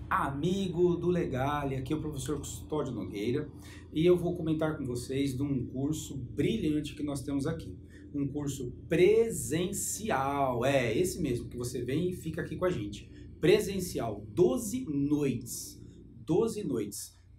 amigo do Legale, aqui é o professor Custódio Nogueira e eu vou comentar com vocês de um curso brilhante que nós temos aqui. Um curso presencial, esse mesmo, que você vem e fica aqui com a gente. Presencial, 12 noites,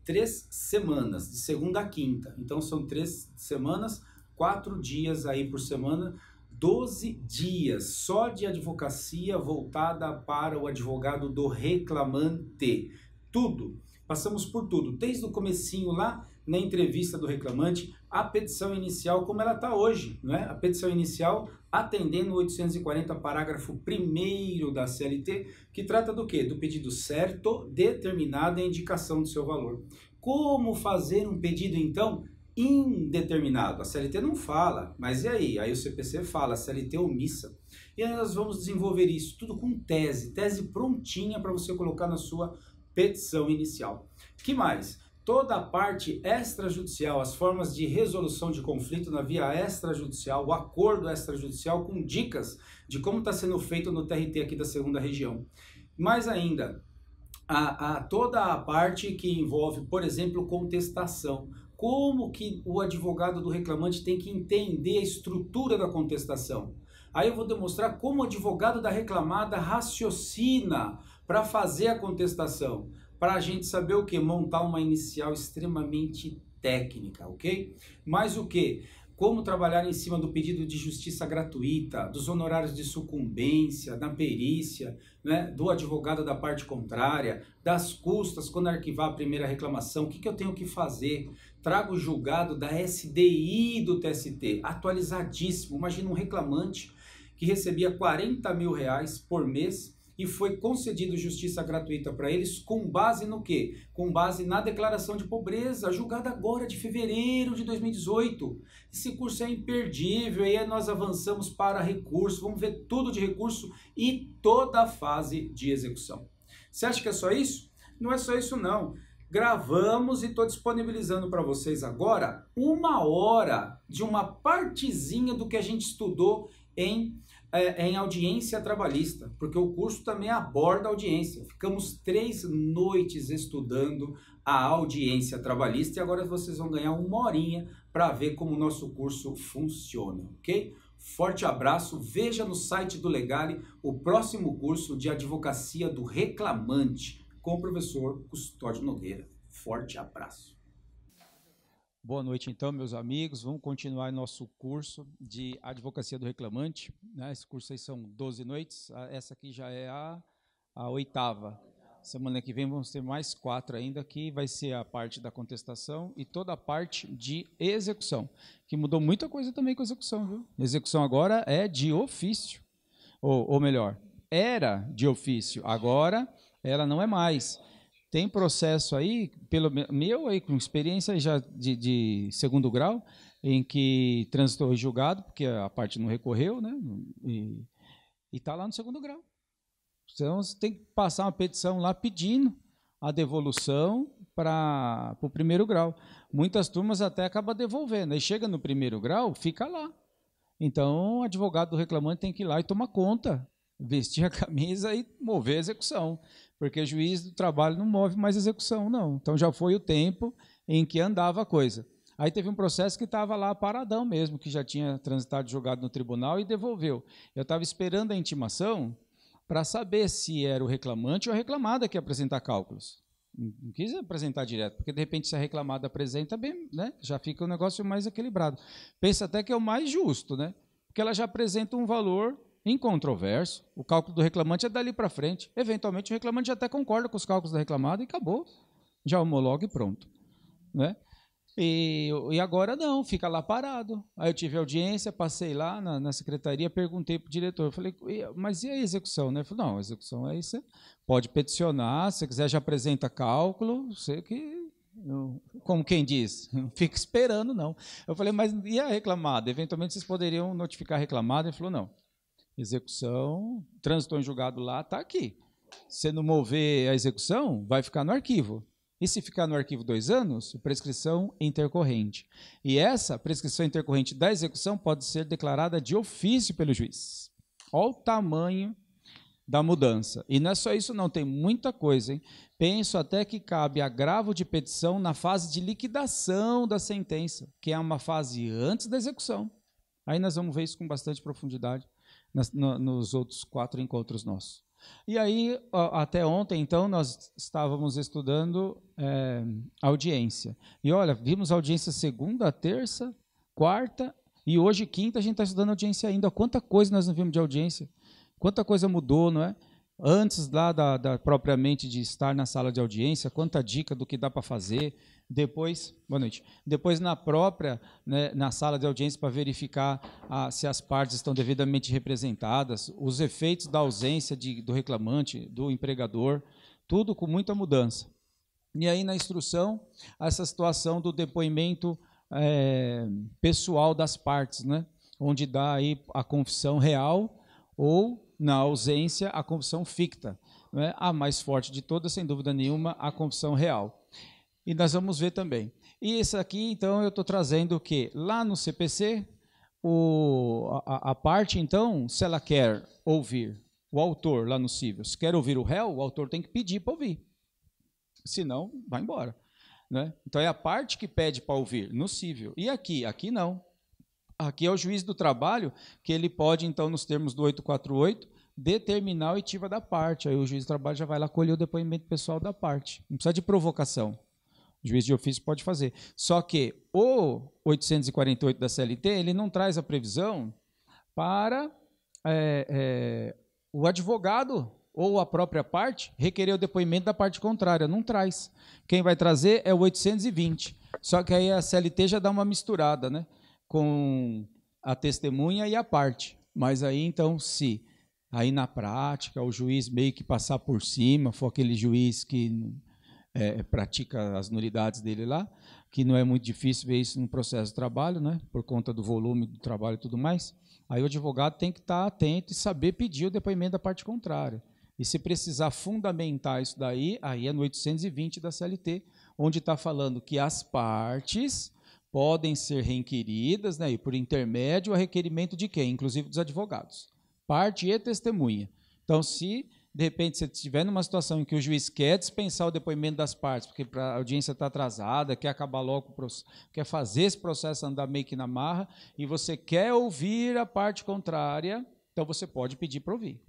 3 semanas, de segunda a quinta. Então são 3 semanas, 4 dias aí por semana, 12 dias só de advocacia voltada para o advogado do reclamante. Tudo, passamos por tudo, desde o comecinho lá na entrevista do reclamante, a petição inicial como ela está hoje, não é? A petição inicial atendendo o 840 parágrafo 1º da CLT, que trata do quê? Do pedido certo, determinado e a indicação do seu valor. Como fazer um pedido então indeterminado? A CLT não fala, mas e aí? Aí o CPC fala, a CLT omissa. E aí nós vamos desenvolver isso tudo com tese prontinha para você colocar na sua petição inicial. Que mais? Toda a parte extrajudicial, as formas de resolução de conflito na via extrajudicial, o acordo extrajudicial com dicas de como está sendo feito no TRT aqui da 2ª região. Mais ainda, toda a parte que envolve, por exemplo, contestação. Como que o advogado do reclamante tem que entender a estrutura da contestação. Aí eu vou demonstrar como o advogado da reclamada raciocina para fazer a contestação, para a gente saber o que? Montar uma inicial extremamente técnica, ok? Mas o que? Como trabalhar em cima do pedido de justiça gratuita, dos honorários de sucumbência, da perícia, né, do advogado da parte contrária, das custas quando arquivar a primeira reclamação, o que eu tenho que fazer? Trago o julgado da SDI do TST, atualizadíssimo. Imagina um reclamante que recebia R$40 mil por mês e foi concedido justiça gratuita para eles com base no quê? Com base na declaração de pobreza, julgada agora de fevereiro de 2018. Esse curso é imperdível, e aí nós avançamos para recurso, vamos ver tudo de recurso e toda a fase de execução. Você acha que é só isso? Não é só isso não. Gravamos e estou disponibilizando para vocês agora 1 hora de uma partezinha do que a gente estudou em audiência trabalhista, porque o curso também aborda a audiência. Ficamos 3 noites estudando a audiência trabalhista e agora vocês vão ganhar 1 horinha para ver como o nosso curso funciona, ok? Forte abraço, veja no site do Legale o próximo curso de advocacia do reclamante com o professor Custódio Nogueira. Forte abraço. Boa noite, então, meus amigos. Vamos continuar nosso curso de Advocacia do Reclamante. Esse curso aí são 12 noites. Essa aqui já é a 8ª. Semana que vem vamos ter mais 4 ainda, que vai ser a parte da contestação e toda a parte de execução, que mudou muita coisa também com a execução, viu? Execução agora é de ofício, ou melhor, era de ofício, agora ela não é mais. Tem processo aí, pelo meu aí, com experiência já de 2º grau, em que transitou julgado, porque a parte não recorreu, né? E está lá no 2º grau. Então, você tem que passar uma petição lá pedindo a devolução para o 1º grau. Muitas turmas até acabam devolvendo. Aí chega no 1º grau, fica lá. Então, o advogado do reclamante tem que ir lá e tomar conta, vestir a camisa e mover a execução. Porque o juiz do trabalho não move mais execução, não. Então já foi o tempo em que andava a coisa. Aí teve um processo que estava lá paradão mesmo, que já tinha transitado julgado no tribunal e devolveu. Eu estava esperando a intimação para saber se era o reclamante ou a reclamada que ia apresentar cálculos. Não quis apresentar direto, porque de repente se a reclamada apresenta bem, né, já fica um negócio mais equilibrado. Pensa até que é o mais justo, né? Porque ela já apresenta um valor incontroverso, o cálculo do reclamante é dali para frente. Eventualmente o reclamante já até concorda com os cálculos da reclamada e acabou. Já homologa e pronto. Né? E agora não, fica lá parado. Aí eu tive audiência, passei lá na secretaria, perguntei para o diretor, falei, mas e a execução? Ele falou, não, a execução aí você pode peticionar, se quiser já apresenta cálculo, você que... Como quem diz, não fica esperando não. Eu falei, mas e a reclamada? Eventualmente vocês poderiam notificar a reclamada? Ele falou, não. Execução, trânsito em julgado lá, está aqui. Se não mover a execução, vai ficar no arquivo. E se ficar no arquivo 2 anos, prescrição intercorrente. E essa prescrição intercorrente da execução pode ser declarada de ofício pelo juiz. Olha o tamanho da mudança. E não é só isso não, tem muita coisa, hein? Penso até que cabe agravo de petição na fase de liquidação da sentença, que é uma fase antes da execução. Aí nós vamos ver isso com bastante profundidade nos outros 4 encontros nossos. E aí, até ontem, então, nós estávamos estudando audiência. E olha, vimos audiência segunda, terça, quarta, e hoje, quinta, a gente está estudando audiência ainda. Quanta coisa nós não vimos de audiência. Quanta coisa mudou, não é? Antes lá propriamente de estar na sala de audiência, quanta dica do que dá para fazer. Depois, boa noite. Depois na própria, né, na sala de audiência para verificar se as partes estão devidamente representadas, os efeitos da ausência do reclamante, do empregador, tudo com muita mudança. E aí na instrução, essa situação do depoimento pessoal das partes, né, onde dá aí a confissão real ou na ausência, a confissão ficta. Né? A mais forte de todas, sem dúvida nenhuma, a confissão real. E nós vamos ver também. E esse aqui, então, eu estou trazendo o quê? Lá no CPC, a parte, então, se ela quer ouvir o autor lá no cível, se quer ouvir o réu, o autor tem que pedir para ouvir. Senão, vai embora. Né? Então, é a parte que pede para ouvir no cível. E aqui? Aqui não. Aqui é o juiz do trabalho, que ele pode, então, nos termos do 848, determinar a oitiva da parte. Aí o juiz do trabalho já vai lá colher o depoimento pessoal da parte. Não precisa de provocação. O juiz de ofício pode fazer. Só que o 848 da CLT, ele não traz a previsão para o advogado ou a própria parte requerer o depoimento da parte contrária. Não traz. Quem vai trazer é o 820. Só que aí a CLT já dá uma misturada, né? Com a testemunha e a parte. Mas aí, então, se aí na prática o juiz meio que passar por cima, for aquele juiz que pratica as nulidades dele lá, que não é muito difícil ver isso no processo de trabalho, né, por conta do volume do trabalho e tudo mais, aí o advogado tem que estar atento e saber pedir o depoimento da parte contrária. E se precisar fundamentar isso daí, aí é no 820 da CLT, onde está falando que as partes podem ser requeridas, né, e por intermédio a requerimento de quem? Inclusive dos advogados. Parte e testemunha. Então, se de repente você estiver numa situação em que o juiz quer dispensar o depoimento das partes, porque a audiência está atrasada, quer acabar logo, quer fazer esse processo andar meio que na marra, e você quer ouvir a parte contrária, então você pode pedir para ouvir.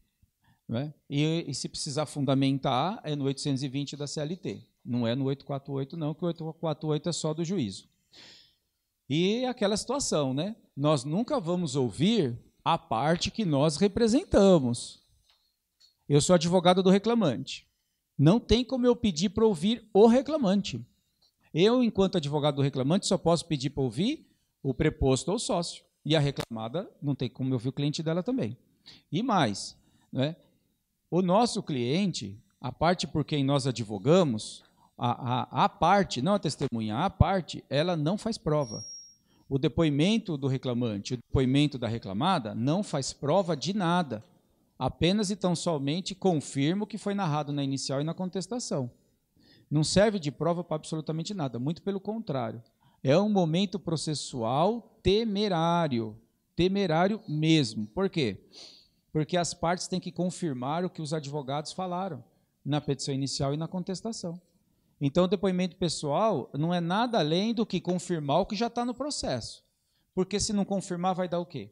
Né? E se precisar fundamentar, é no 820 da CLT. Não é no 848, não, que o 848 é só do juízo. E aquela situação, né? Nós nunca vamos ouvir a parte que nós representamos. Eu sou advogado do reclamante. Não tem como eu pedir para ouvir o reclamante. Eu, enquanto advogado do reclamante, só posso pedir para ouvir o preposto ou sócio. E a reclamada não tem como eu ouvir o cliente dela também. E mais, né? O nosso cliente, a parte por quem nós advogamos, a parte, não a testemunha, a parte, ela não faz prova. O depoimento do reclamante, o depoimento da reclamada, não faz prova de nada. Apenas e tão somente confirma o que foi narrado na inicial e na contestação. Não serve de prova para absolutamente nada, muito pelo contrário. É um momento processual temerário, temerário mesmo. Por quê? Porque as partes têm que confirmar o que os advogados falaram na petição inicial e na contestação. Então, o depoimento pessoal não é nada além do que confirmar o que já está no processo. Porque se não confirmar, vai dar o quê?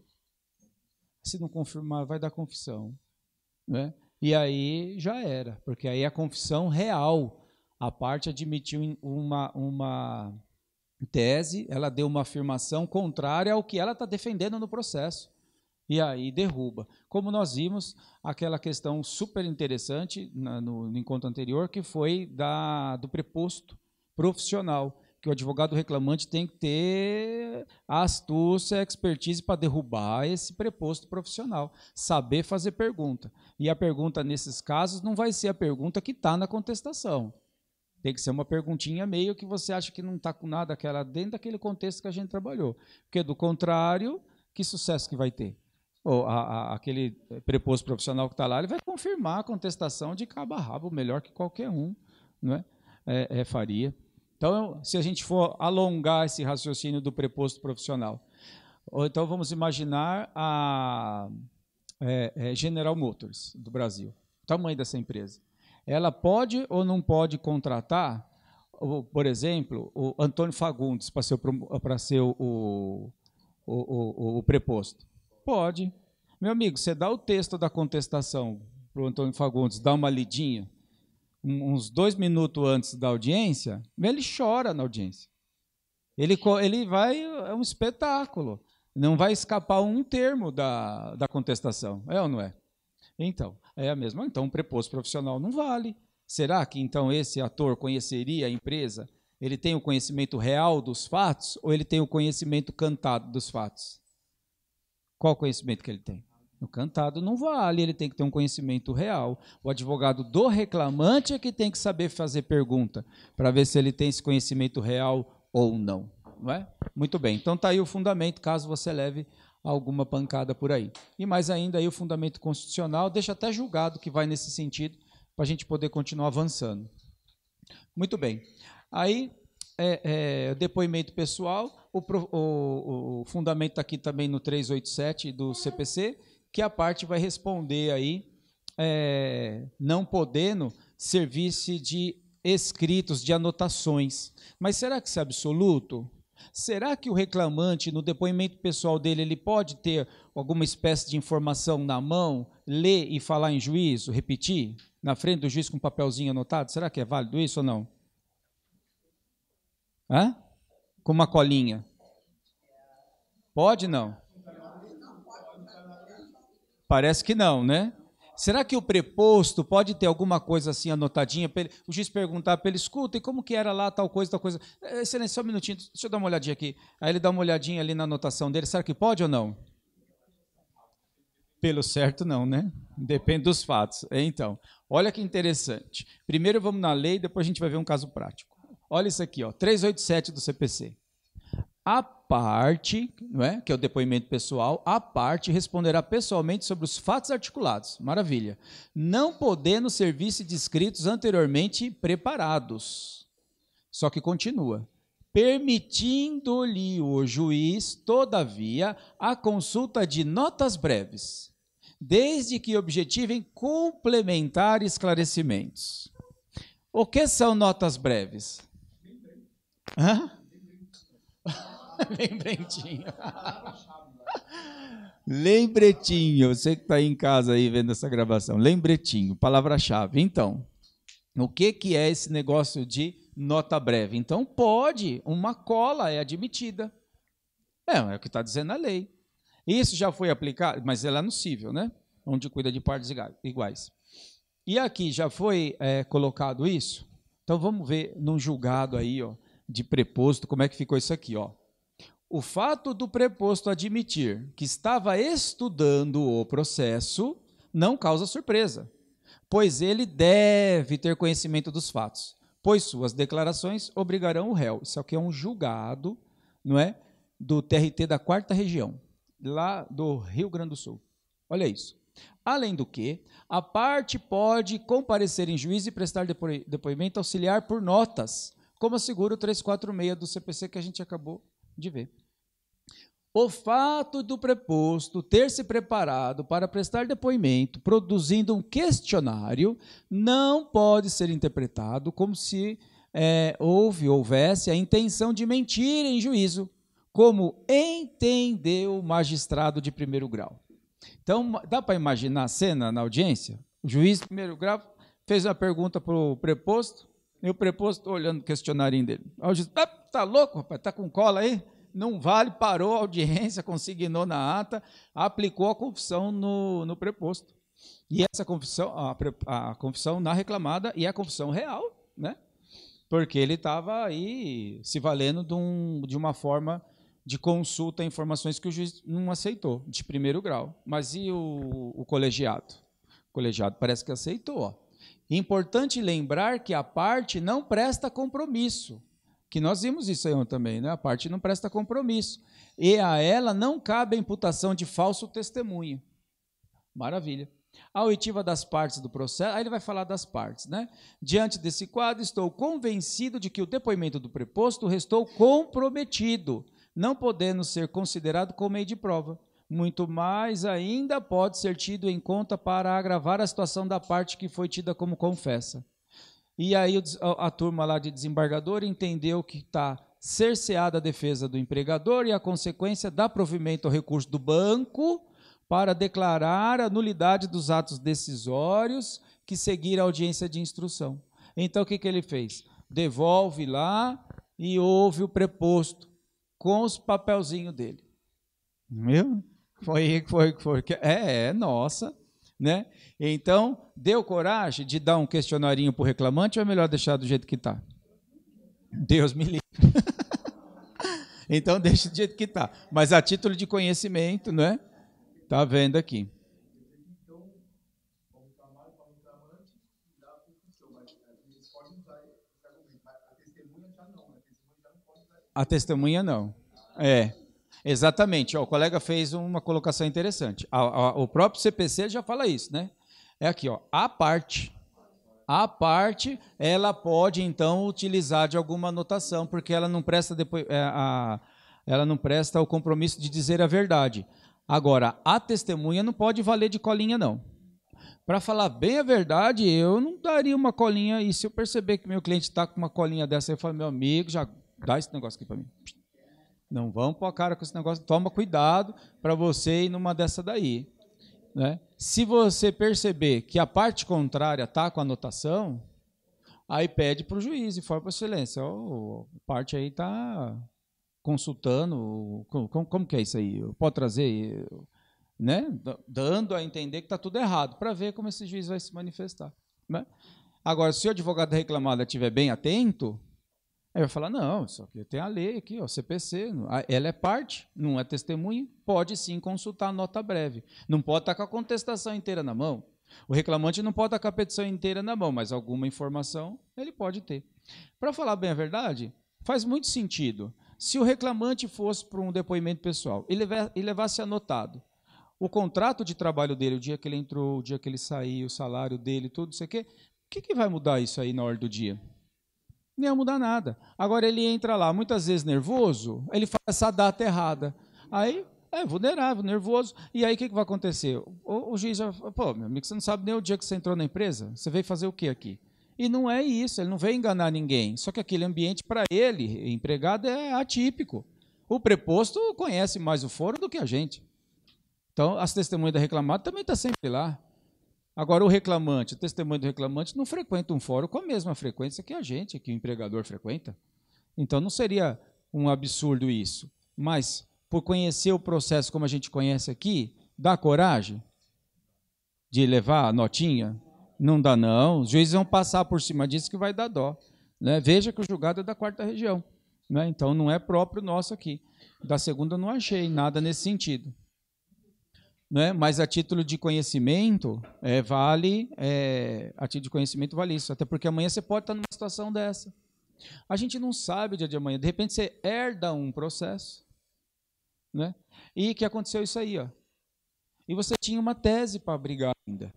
Se não confirmar, vai dar confissão. Né? E aí já era, porque aí a confissão real. A parte admitiu uma tese, ela deu uma afirmação contrária ao que ela está defendendo no processo. E aí derruba. Como nós vimos, aquela questão super interessante no encontro anterior, que foi do preposto profissional, que o advogado reclamante tem que ter a astúcia, a expertise para derrubar esse preposto profissional, saber fazer pergunta. E a pergunta, nesses casos, não vai ser a pergunta que está na contestação. Tem que ser uma perguntinha meio que você acha que não está com nada aquela dentro daquele contexto que a gente trabalhou. Porque, do contrário, que sucesso que vai ter? Aquele preposto profissional que está lá, ele vai confirmar a contestação de cabo a rabo, melhor que qualquer um, não é? Faria. Então, se a gente for alongar esse raciocínio do preposto profissional, ou então vamos imaginar General Motors, do Brasil, o tamanho dessa empresa. Ela pode ou não pode contratar, por exemplo, o Antônio Fagundes para ser o preposto? Pode. Meu amigo, você dá o texto da contestação para o Antônio Fagundes, dá uma lidinha, uns 2 minutos antes da audiência, ele chora na audiência. Ele vai, é um espetáculo. Não vai escapar um termo da contestação. É ou não é? Então, é a mesma. Então, um preposto profissional não vale. Será que, então, esse ator conheceria a empresa? Ele tem o conhecimento real dos fatos ou ele tem o conhecimento cantado dos fatos? Qual o conhecimento que ele tem? O cantado não vale, ele tem que ter um conhecimento real. O advogado do reclamante é que tem que saber fazer pergunta para ver se ele tem esse conhecimento real ou não. Não é? Muito bem, então está aí o fundamento, caso você leve alguma pancada por aí. E mais ainda aí o fundamento constitucional, deixa até julgado que vai nesse sentido, para a gente poder continuar avançando. Muito bem. Aí, depoimento pessoal, o fundamento está aqui também no 387 do CPC, que a parte vai responder aí, não podendo servir-se de escritos, de anotações. Mas será que isso é absoluto? Será que o reclamante, no depoimento pessoal dele, ele pode ter alguma espécie de informação na mão, ler e falar em juízo, repetir, na frente do juiz com um papelzinho anotado? Será que é válido isso ou não? Hã? Com uma colinha? Pode não? Parece que não, né? Será que o preposto pode ter alguma coisa assim anotadinha? O juiz perguntar para ele, escuta, e como que era lá tal coisa, tal coisa? Excelência, só um minutinho, deixa eu dar uma olhadinha aqui. Aí ele dá uma olhadinha ali na anotação dele, será que pode ou não? Pelo certo não, né? Depende dos fatos. Então, olha que interessante. Primeiro vamos na lei, depois a gente vai ver um caso prático. Olha isso aqui, ó, 387 do CPC. A parte, não é, que é o depoimento pessoal, a parte responderá pessoalmente sobre os fatos articulados. Maravilha. Não podendo servir-se de escritos anteriormente preparados. Só que continua. Permitindo-lhe o juiz, todavia, a consulta de notas breves, desde que objetivem complementar esclarecimentos. O que são notas breves? Hã? Lembretinho. Lembretinho. Você que está aí em casa aí vendo essa gravação. Lembretinho, palavra-chave. Então, o que é esse negócio de nota breve? Então, pode, uma cola é admitida. É o que está dizendo a lei. Isso já foi aplicado, mas ela é no cível, né? Onde cuida de partes iguais. E aqui já foi colocado isso? Então, vamos ver num julgado aí, ó, de preposto, como é que ficou isso aqui, ó. O fato do preposto admitir que estava estudando o processo não causa surpresa, pois ele deve ter conhecimento dos fatos, pois suas declarações obrigarão o réu. Isso aqui é um julgado, não é, do TRT da 4ª Região, lá do Rio Grande do Sul. Olha isso. Além do que, a parte pode comparecer em juízo e prestar depoimento auxiliar por notas, como assegura o 346 do CPC que a gente acabou de ver. O fato do preposto ter se preparado para prestar depoimento, produzindo um questionário, não pode ser interpretado como se houvesse a intenção de mentir em juízo, como entendeu o magistrado de 1º grau. Então, dá para imaginar a cena na audiência? O juiz de 1º grau fez uma pergunta para o preposto, e o preposto olhando o questionário dele. O juiz, tá louco, rapaz? Tá com cola aí? Não vale, parou a audiência, consignou na ata, aplicou a confissão no preposto. E essa confissão, a confissão na reclamada e a confissão real, né? Porque ele estava aí se valendo de uma forma de consulta a informações que o juiz não aceitou, de 1º grau. Mas e o colegiado? O colegiado parece que aceitou. Ó. Importante lembrar que a parte não presta compromisso, que nós vimos isso aí também, né? A parte não presta compromisso, e a ela não cabe a imputação de falso testemunho. Maravilha. A oitiva das partes do processo, aí ele vai falar das partes, né? Diante desse quadro, estou convencido de que o depoimento do preposto restou comprometido, não podendo ser considerado como meio de prova, muito mais ainda pode ser tido em conta para agravar a situação da parte que foi tida como confessa. E aí a turma lá de desembargador entendeu que está cerceada a defesa do empregador e a consequência dá provimento ao recurso do banco para declarar a nulidade dos atos decisórios que seguir a audiência de instrução. Então, o que ele fez? Devolve lá e ouve o preposto com os papelzinhos dele. Meu? Foi. Nossa. Né? Então, deu coragem de dar um questionarinho para o reclamante ou é melhor deixar do jeito que está? Deus me livre. Então, deixa do jeito que está. Mas a título de conhecimento, né? Está vendo aqui. A testemunha não. Exatamente. O colega fez uma colocação interessante. O próprio CPC já fala isso, né? É aqui, ó. A parte, ela pode então utilizar de alguma anotação, porque ela não presta depois, ela não presta o compromisso de dizer a verdade. Agora, a testemunha não pode valer de colinha, não. Para falar bem a verdade, eu não daria uma colinha, e se eu perceber que meu cliente está com uma colinha dessa, eu falo, meu amigo, já dá esse negócio aqui para mim. Não vamos pôr a cara com esse negócio, toma cuidado para você ir numa dessa daí. Né? Se você perceber que a parte contrária está com a anotação, aí pede para o juiz, informa para a excelência, a parte aí está consultando, como que é isso aí? Pode trazer, né? Dando a entender que está tudo errado, para ver como esse juiz vai se manifestar. Né? Agora, se o advogado da reclamada estiver bem atento, aí vai falar, não, só que tem a lei aqui, o CPC, ela é parte, não é testemunha, pode sim consultar a nota breve. Não pode estar com a contestação inteira na mão. O reclamante não pode estar com a petição inteira na mão, mas alguma informação ele pode ter. Para falar bem a verdade, faz muito sentido. Se o reclamante fosse para um depoimento pessoal e levasse anotado o contrato de trabalho dele, o dia que ele entrou, o dia que ele saiu, o salário dele, tudo isso aqui, o que vai mudar isso aí na hora do dia? Não ia mudar nada. Agora ele entra lá, muitas vezes nervoso, ele faz essa data errada. Aí é vulnerável, nervoso. E aí o que vai acontecer? O juiz já fala, pô, meu amigo, você não sabe nem o dia que você entrou na empresa? Você veio fazer o quê aqui? E não é isso, ele não veio enganar ninguém. Só que aquele ambiente, para ele, empregado, é atípico. O preposto conhece mais o foro do que a gente. Então, as testemunhas da reclamada também estão sempre lá. Agora, o reclamante, o testemunho do reclamante não frequenta um fórum com a mesma frequência que a gente, que o empregador frequenta. Então, não seria um absurdo isso. Mas, por conhecer o processo como a gente conhece aqui, dá coragem de levar a notinha? Não dá, não. Os juízes vão passar por cima disso que vai dar dó. Né? Veja que o julgado é da 4ª região. Né? Então, não é próprio nosso aqui. Da 2ª, não achei nada nesse sentido. Né? Mas a título de conhecimento, a título de conhecimento vale isso, até porque amanhã você pode estar numa situação dessa. A gente não sabe o dia de amanhã, de repente você herda um processo, né? E que aconteceu isso aí, ó. E você tinha uma tese para brigar ainda,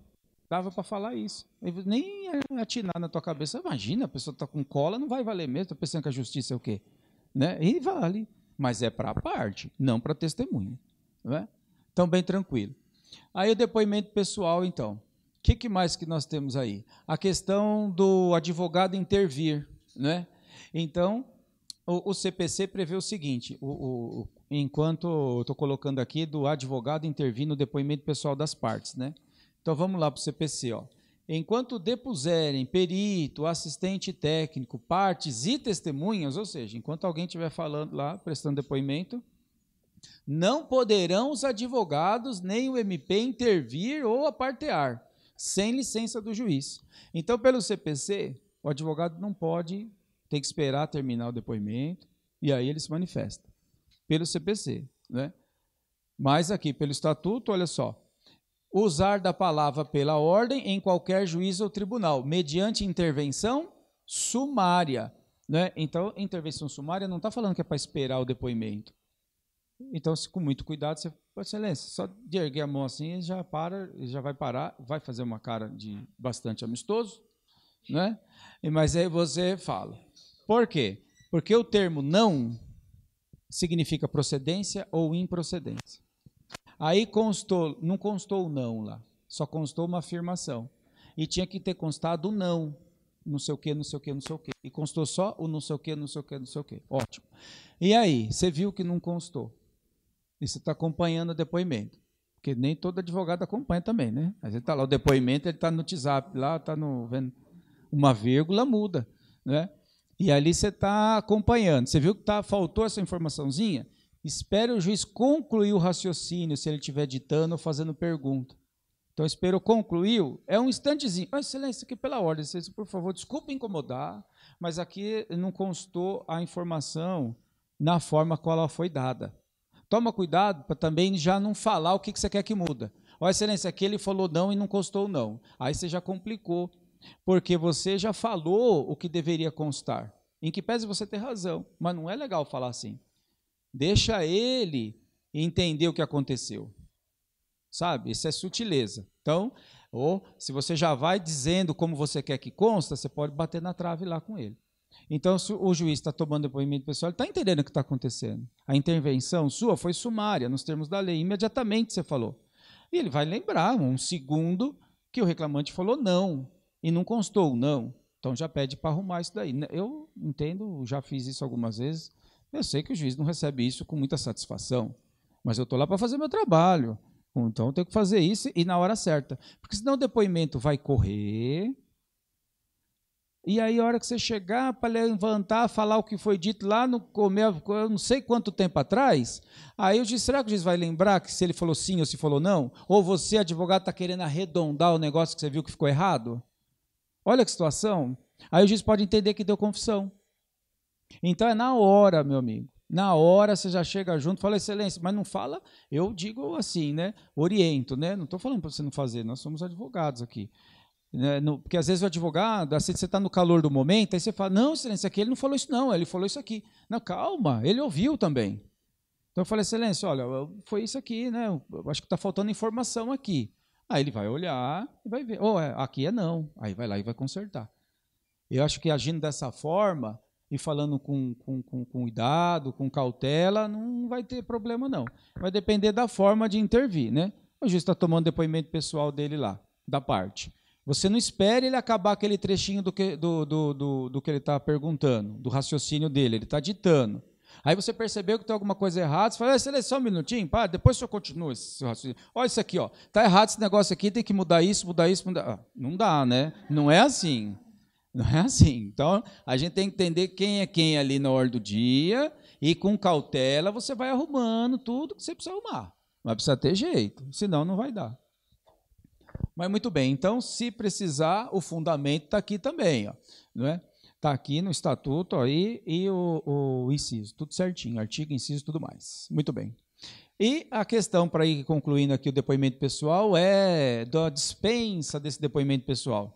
dava para falar isso, nem atinar na tua cabeça, imagina, a pessoa está com cola, não vai valer mesmo, está pensando que a justiça é o quê? Né? E vale, mas é para a parte, não para testemunha, não é? Então, bem tranquilo. Aí o depoimento pessoal, então. O que mais que nós temos aí? A questão do advogado intervir. Né? Então, o CPC prevê o seguinte, enquanto eu estou colocando aqui, do advogado intervir no depoimento pessoal das partes. Né? Então, vamos lá para o CPC. Ó. Enquanto depuserem perito, assistente técnico, partes e testemunhas, ou seja, enquanto alguém estiver falando lá, prestando depoimento, não poderão os advogados nem o MP intervir ou apartear, sem licença do juiz. Então, pelo CPC, o advogado não pode, tem que esperar terminar o depoimento, e aí ele se manifesta. Pelo CPC. Né? Mas aqui, pelo estatuto, olha só, usar da palavra pela ordem em qualquer juízo ou tribunal, mediante intervenção sumária. Né? Então, intervenção sumária não está falando que é para esperar o depoimento. Então, com muito cuidado, você pode, excelência, só de erguer a mão assim, já vai parar, vai fazer uma cara de bastante amistoso, né? Mas aí você fala. Por quê? Porque o termo não significa procedência ou improcedência. Aí constou, não constou o não lá, só constou uma afirmação. E tinha que ter constado o não, não sei o quê, não sei o quê, não sei o quê. E constou só o não sei o quê, não sei o quê, não sei o quê. Ótimo. E aí, você viu que não constou. E você está acompanhando o depoimento. Porque nem todo advogado acompanha também, né? Às vezes está lá o depoimento, ele está no WhatsApp, lá está no vendo uma vírgula, muda, né? E ali você está acompanhando. Você viu que faltou essa informaçãozinha? Espere o juiz concluir o raciocínio, se ele estiver ditando ou fazendo pergunta. Então, esperou, concluiu, é um instantezinho. Oh, excelência, aqui pela ordem, por favor, desculpe incomodar, mas aqui não constou a informação na forma qual ela foi dada. Toma cuidado para também já não falar o que você quer que muda. Ó, excelência, aqui ele falou não e não constou não. Aí você já complicou, porque você já falou o que deveria constar. Em que pese você ter razão, mas não é legal falar assim. Deixa ele entender o que aconteceu. Sabe? Isso é sutileza. Então, ou se você já vai dizendo como você quer que consta, você pode bater na trave lá com ele. Então, se o juiz está tomando depoimento pessoal, ele está entendendo o que está acontecendo. A intervenção sua foi sumária, nos termos da lei. Imediatamente você falou. E ele vai lembrar, um segundo, que o reclamante falou não, e não constou não. Então, já pede para arrumar isso daí. Eu entendo, já fiz isso algumas vezes. Eu sei que o juiz não recebe isso com muita satisfação, mas eu estou lá para fazer meu trabalho. Então, eu tenho que fazer isso e na hora certa. Porque senão o depoimento vai correr. E aí, a hora que você chegar para levantar, falar o que foi dito lá no começo, eu não sei quanto tempo atrás, aí eu disse, será que o juiz vai lembrar que se ele falou sim ou se falou não? Ou você, advogado, está querendo arredondar o negócio que você viu que ficou errado? Olha que situação. Aí o juiz pode entender que deu confusão. Então, é na hora, meu amigo. Na hora você já chega junto, fala, excelência, mas não fala, eu digo assim, né? Oriento, né? Não estou falando para você não fazer, nós somos advogados aqui. Porque às vezes o advogado, assim, você está no calor do momento, aí você fala, não, excelência, aqui ele não falou isso não, ele falou isso aqui. Não, calma, ele ouviu também. Então eu falei, excelência, olha, foi isso aqui, né? Eu acho que está faltando informação aqui. Aí ele vai olhar e vai ver, aqui é não. Aí vai lá e vai consertar. Eu acho que agindo dessa forma e falando com cuidado, com cautela, não vai ter problema não. Vai depender da forma de intervir, né? O juiz está tomando depoimento pessoal dele lá, da parte. Você não espere ele acabar aquele trechinho do que ele está perguntando, do raciocínio dele, ele está ditando. Aí você percebeu que tem alguma coisa errada, você fala, excelência, só um minutinho, para, depois o senhor continua esse raciocínio. Olha isso aqui, está errado esse negócio aqui, tem que mudar isso, mudar isso, mudar. Não dá, né? Não é assim. Não é assim. Então, a gente tem que entender quem é quem ali na hora do dia e com cautela você vai arrumando tudo que você precisa arrumar. Mas precisa ter jeito, senão não vai dar. Mas muito bem, então, se precisar, o fundamento está aqui também, não é? Está aqui no estatuto aí e o inciso, tudo certinho, artigo, inciso, tudo mais. Muito bem. E a questão, para ir concluindo aqui o depoimento pessoal, é da dispensa desse depoimento pessoal.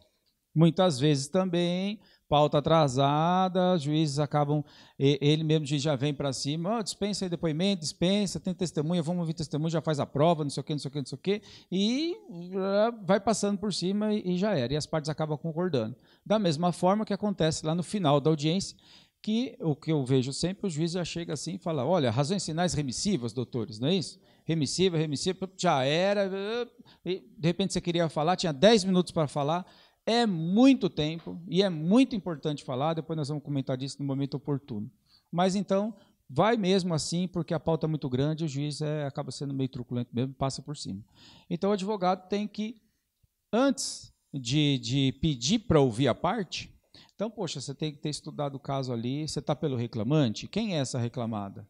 Muitas vezes também, pauta atrasada, juízes acabam, ele mesmo já vem para cima, dispensa aí depoimento, dispensa, tem testemunha, vamos ouvir testemunha, já faz a prova, não sei o quê, não sei o quê, não sei o quê, e vai passando por cima e já era, e as partes acabam concordando. Da mesma forma que acontece lá no final da audiência, que o que eu vejo sempre, o juiz já chega assim e fala, olha, razões finais remissivas, doutores, não é isso? Remissiva, já era, e de repente você queria falar, tinha 10 minutos para falar. É muito tempo e é muito importante falar, depois nós vamos comentar disso no momento oportuno. Mas então, vai mesmo assim, porque a pauta é muito grande, o juiz acaba sendo meio truculento mesmo, passa por cima. Então, o advogado tem que, antes de pedir para ouvir a parte, então, poxa, você tem que ter estudado o caso ali, você está pelo reclamante, quem é essa reclamada?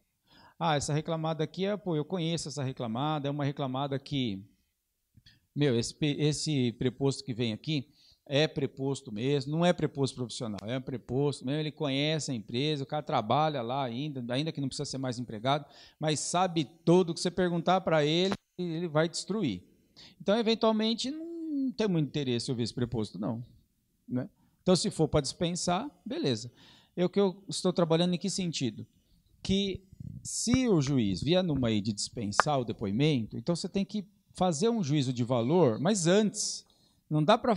Ah, essa reclamada aqui eu conheço essa reclamada, é uma reclamada que, esse preposto que vem aqui, é preposto mesmo, não é preposto profissional, é um preposto mesmo, ele conhece a empresa, o cara trabalha lá ainda que não precisa ser mais empregado, mas sabe tudo que você perguntar para ele, ele vai destruir. Então, eventualmente, não tem muito interesse em ouvir esse preposto, não. Né? Então, se for para dispensar, beleza. Eu estou trabalhando em que sentido? Que se o juiz vier numa aí de dispensar o depoimento, então você tem que fazer um juízo de valor, mas antes. Não dá para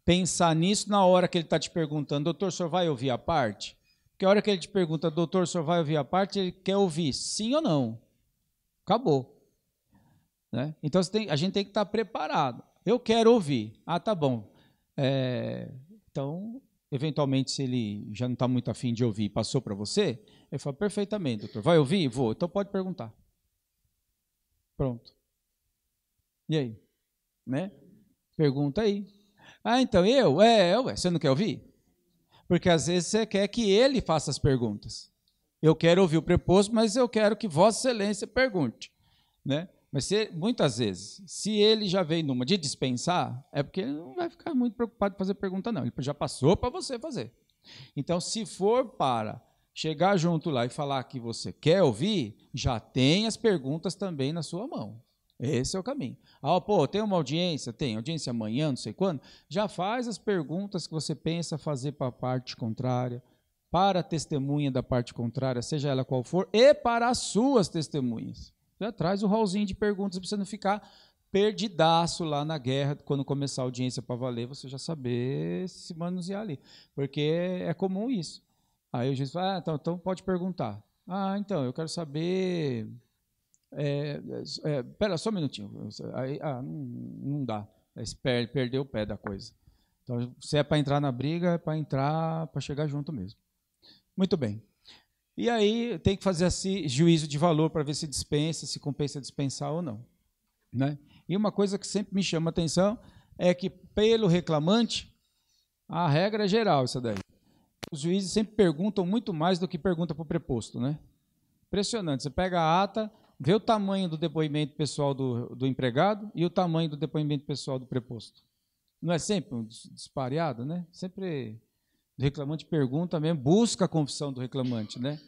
pensar nisso na hora que ele está te perguntando, doutor, o senhor vai ouvir a parte? Porque a hora que ele te pergunta, doutor, o senhor vai ouvir a parte, ele quer ouvir sim ou não. Acabou. né? Então, a gente tem que estar preparado. Eu quero ouvir. Ah, tá bom. Então, eventualmente, se ele já não está muito afim de ouvir, passou para você, ele fala, perfeitamente, doutor. Vai ouvir? Vou. Então, pode perguntar. Pronto. E aí? Né? Pergunta aí. Ah, então você não quer ouvir? Porque às vezes você quer que ele faça as perguntas. Eu quero ouvir o preposto, mas eu quero que Vossa Excelência pergunte, né? Mas muitas vezes, se ele já veio numa de dispensar, é porque ele não vai ficar muito preocupado em fazer pergunta, não. Ele já passou para você fazer. Então, se for para chegar junto lá e falar que você quer ouvir, já tem as perguntas também na sua mão. Esse é o caminho. Ah, pô, tem uma audiência? Tem audiência amanhã, não sei quando. Já faz as perguntas que você pensa fazer para a parte contrária, para a testemunha da parte contrária, seja ela qual for, e para as suas testemunhas. Já traz o rolzinho de perguntas para você não ficar perdidaço lá na guerra, quando começar a audiência para valer, você já saber se manusear ali. Porque é comum isso. Aí o juiz fala, então pode perguntar. Ah, então, eu quero saber... Espera só um minutinho. Aí, não dá. Perdeu o pé da coisa. Então, se é para entrar na briga, é para entrar, para chegar junto mesmo. Muito bem. E aí tem que fazer esse juízo de valor para ver se dispensa, se compensa dispensar ou não, né? E uma coisa que sempre me chama a atenção é que, pelo reclamante, a regra é geral, isso daí. Os juízes sempre perguntam muito mais do que pergunta para o preposto, né? Impressionante. Você pega a ata, vê o tamanho do depoimento pessoal do empregado e o tamanho do depoimento pessoal do preposto. Não é sempre um dispareado, né? Sempre o reclamante pergunta mesmo, busca a confissão do reclamante, né?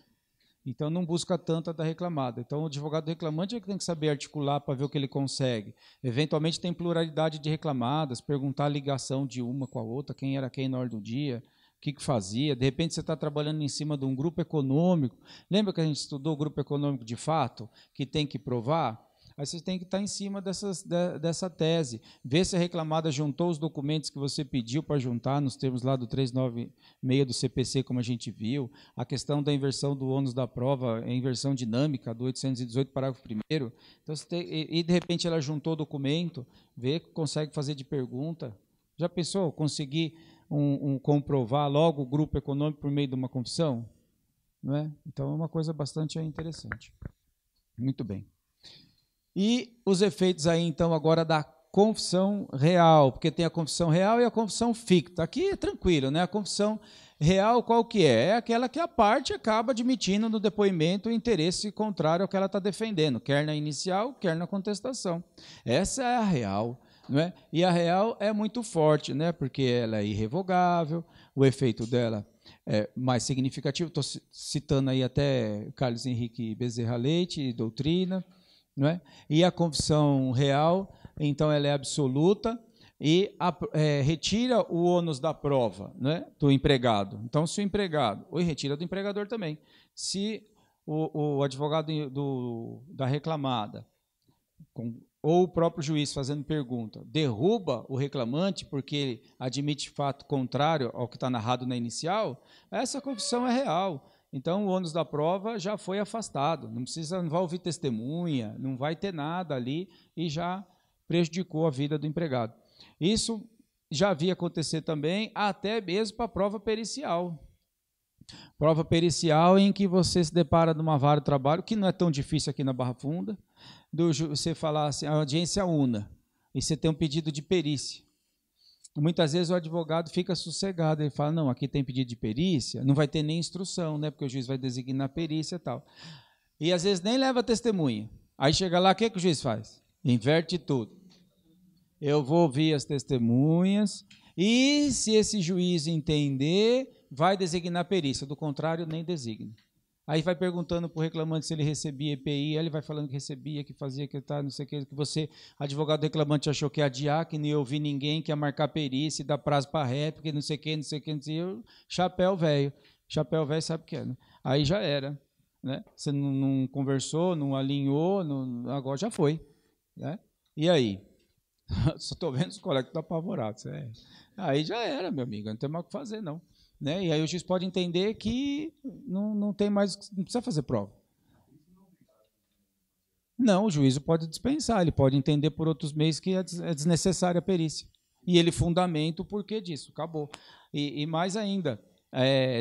Então não busca tanto a da reclamada. Então o advogado do reclamante é que tem que saber articular para ver o que ele consegue. Eventualmente tem pluralidade de reclamadas, perguntar a ligação de uma com a outra, quem era quem na hora do dia, o que fazia. De repente você está trabalhando em cima de um grupo econômico. Lembra que a gente estudou o grupo econômico de fato, que tem que provar? Aí você tem que estar em cima dessa tese, ver se a reclamada juntou os documentos que você pediu para juntar, nos termos lá do 396 do CPC, como a gente viu, a questão da inversão do ônus da prova, a inversão dinâmica do 818, parágrafo 1º. Então, de repente ela juntou o documento, vê o que consegue fazer de pergunta. Já pensou conseguir comprovar logo o grupo econômico por meio de uma confissão? Não é? Então, é uma coisa bastante interessante. Muito bem. E os efeitos aí, então, agora da confissão real, porque tem a confissão real e a confissão ficta. Aqui é tranquilo, né? A confissão real qual que é? É aquela que a parte acaba admitindo no depoimento o interesse contrário ao que ela está defendendo, quer na inicial, quer na contestação. Essa é a real, não é? E a real é muito forte, né? Porque ela é irrevogável, o efeito dela é mais significativo. Estou citando aí até Carlos Henrique Bezerra Leite, doutrina, não é? E a confissão real, então, ela é absoluta e retira o ônus da prova, né, do empregado. Então, se o empregado, ou retira do empregador também, se o advogado da reclamada, ou o próprio juiz fazendo pergunta, derruba o reclamante porque ele admite fato contrário ao que está narrado na inicial, essa confissão é real. Então, o ônus da prova já foi afastado, não vai ouvir testemunha, não vai ter nada ali e já prejudicou a vida do empregado. Isso já havia acontecer também até mesmo para a prova pericial. Prova pericial em que você se depara numa vara de trabalho, que não é tão difícil aqui na Barra Funda, você falar assim, a audiência una, e você tem um pedido de perícia. Muitas vezes o advogado fica sossegado, ele fala, não, aqui tem pedido de perícia, não vai ter nem instrução, né, porque o juiz vai designar a perícia e tal. E às vezes nem leva testemunha. Aí chega lá, o que o juiz faz? Inverte tudo. Eu vou ouvir as testemunhas e, se esse juiz entender, vai designar a perícia, do contrário, nem designa. Aí vai perguntando para o reclamante se ele recebia EPI, aí ele vai falando que recebia, que fazia, que tá, não sei o que você, advogado reclamante, achou que ia adiar, que não ia ouvir ninguém, que ia marcar perícia, dar prazo para réplica, não sei o que, não sei o que, não sei o que, chapéu velho. Chapéu velho sabe o que é, né? Aí já era, né? Você não conversou, não alinhou, agora já foi, né? E aí? Só estou vendo os colegas que estão apavorados. Aí já era, meu amigo, não tem mais o que fazer, não. Né? E aí o juiz pode entender que não tem mais, não precisa fazer prova. Não, o juízo pode dispensar, ele pode entender por outros meios que é desnecessária a perícia. E ele fundamenta o porquê disso, acabou. E mais ainda,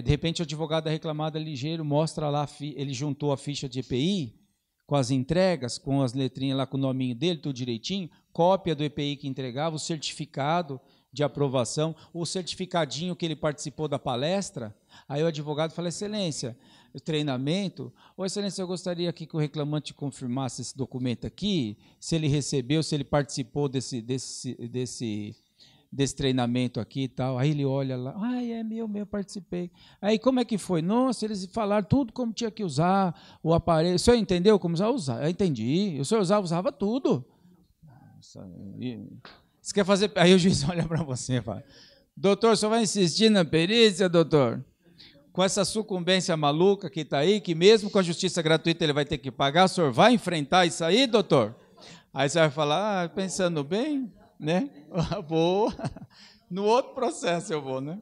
de repente o advogado da reclamada ligeiro mostra lá, ele juntou a ficha de EPI com as entregas, com as letrinhas lá com o nominho dele, tudo direitinho, cópia do EPI que entregava, o certificado de aprovação, o certificadinho que ele participou da palestra. Aí o advogado fala, excelência, treinamento, excelência, eu gostaria aqui que o reclamante confirmasse esse documento aqui, se ele recebeu, se ele participou desse treinamento aqui e tal. Aí ele olha lá, é meu, participei. Aí como é que foi? Nossa, eles falaram tudo como tinha que usar o aparelho. O senhor entendeu como usar? Eu entendi. O senhor usava tudo. Nossa, você quer fazer... Aí o juiz olha para você e fala, doutor, o senhor vai insistir na perícia, doutor? Com essa sucumbência maluca que está aí, que mesmo com a justiça gratuita ele vai ter que pagar, o senhor vai enfrentar isso aí, doutor? Aí você vai falar, pensando bem, né? Vou. No outro processo eu vou, né?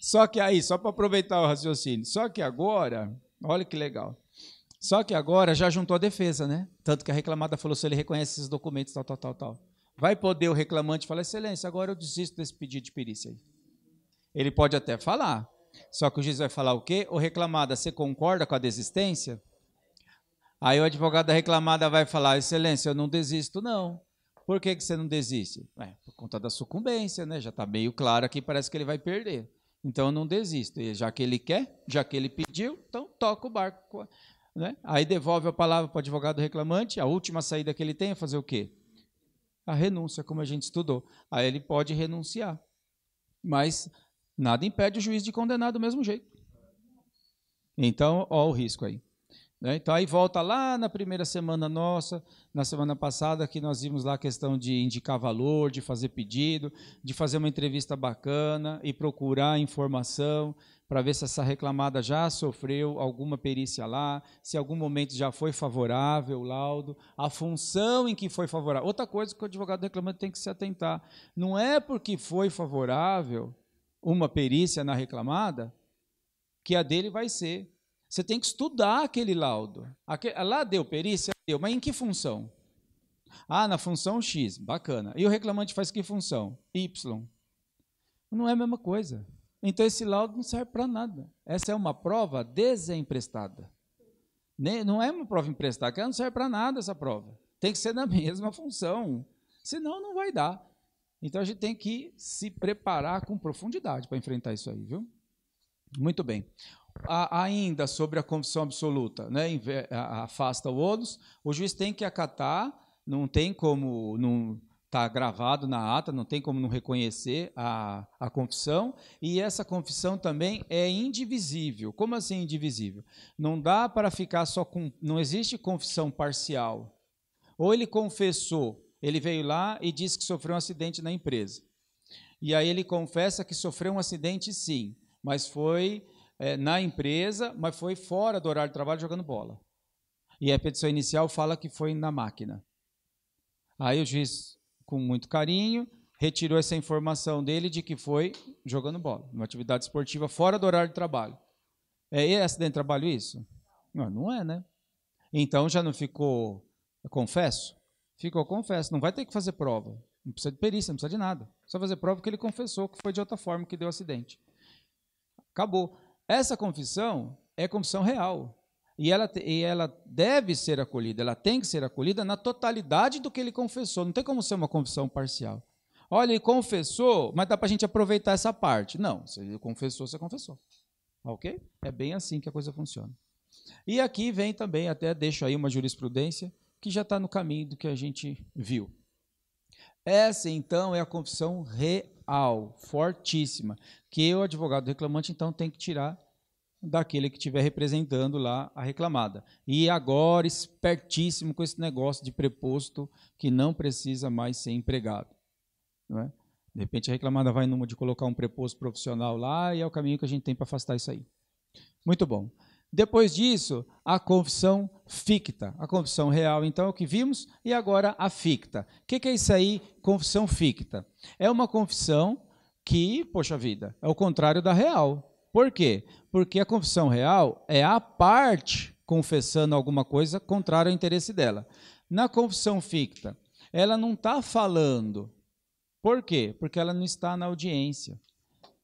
Só que aí, só para aproveitar o raciocínio, só que agora, olha que legal, só que agora já juntou a defesa, né? Tanto que a reclamada falou se ele reconhece esses documentos, tal. Vai poder o reclamante falar, excelência, agora eu desisto desse pedido de perícia aí. Ele pode até falar, só que o juiz vai falar o quê? O reclamada, você concorda com a desistência? Aí o advogado da reclamada vai falar, excelência, eu não desisto não. Por que você não desiste? Por conta da sucumbência, né? Já está meio claro aqui, parece que ele vai perder. Então eu não desisto. E já que ele quer, já que ele pediu, então toca o barco. Né? Aí devolve a palavra para o advogado reclamante, a última saída que ele tem é fazer o quê? A renúncia, como a gente estudou. Aí ele pode renunciar. Mas nada impede o juiz de condenar do mesmo jeito. Então, ó o risco aí. Então, aí volta lá na primeira semana nossa, na semana passada, que nós vimos lá a questão de indicar valor, de fazer pedido, de fazer uma entrevista bacana e procurar informação para ver se essa reclamada já sofreu alguma perícia lá, se em algum momento já foi favorável o laudo, a função em que foi favorável. Outra coisa que o advogado reclamante tem que se atentar, não é porque foi favorável uma perícia na reclamada que a dele vai ser. Você tem que estudar aquele laudo. Lá deu perícia? Deu, mas em que função? Na função X, bacana. E o reclamante faz que função? Y. Não é a mesma coisa. Então esse laudo não serve para nada. Essa é uma prova desemprestada. Não é uma prova emprestada, que não serve para nada essa prova. Tem que ser na mesma função. Senão não vai dar. Então a gente tem que se preparar com profundidade para enfrentar isso aí, viu? Muito bem. Ainda sobre a confissão absoluta, né, afasta o ônus, o juiz tem que acatar, não tem como não estar gravado na ata, não tem como não reconhecer a confissão, e essa confissão também é indivisível. Como assim indivisível? Não dá para ficar só com... Não existe confissão parcial. Ou ele confessou, ele veio lá e disse que sofreu um acidente na empresa. E aí ele confessa que sofreu um acidente sim, mas foi... na empresa, mas foi fora do horário de trabalho jogando bola. E a petição inicial fala que foi na máquina. Aí o juiz, com muito carinho, retirou essa informação dele de que foi jogando bola, numa atividade esportiva fora do horário de trabalho. É acidente de trabalho isso? Não é, né? Então já não ficou confesso? Ficou confesso, não vai ter que fazer prova. Não precisa de perícia, não precisa de nada. Só fazer prova que ele confessou que foi de outra forma que deu o acidente. Acabou. Essa confissão é confissão real. E ela deve ser acolhida, ela tem que ser acolhida na totalidade do que ele confessou. Não tem como ser uma confissão parcial. Olha, ele confessou, mas dá para a gente aproveitar essa parte. Não, se ele confessou, você confessou. Ok? É bem assim que a coisa funciona. E aqui vem também, até deixo aí uma jurisprudência, que já está no caminho do que a gente viu. Essa, então, é a confissão real, fortíssima, que o advogado reclamante, então, tem que tirar daquele que estiver representando lá a reclamada. E agora, espertíssimo com esse negócio de preposto que não precisa mais ser empregado. Não é? De repente, a reclamada vai numa de colocar um preposto profissional lá e é o caminho que a gente tem para afastar isso aí. Muito bom. Depois disso, a confissão ficta. A confissão real, então, é o que vimos, e agora a ficta. O que é isso aí, confissão ficta? É uma confissão que, poxa vida, é o contrário da real. Por quê? Porque a confissão real é a parte confessando alguma coisa contrária ao interesse dela. Na confissão ficta, ela não está falando. Por quê? Porque ela não está na audiência.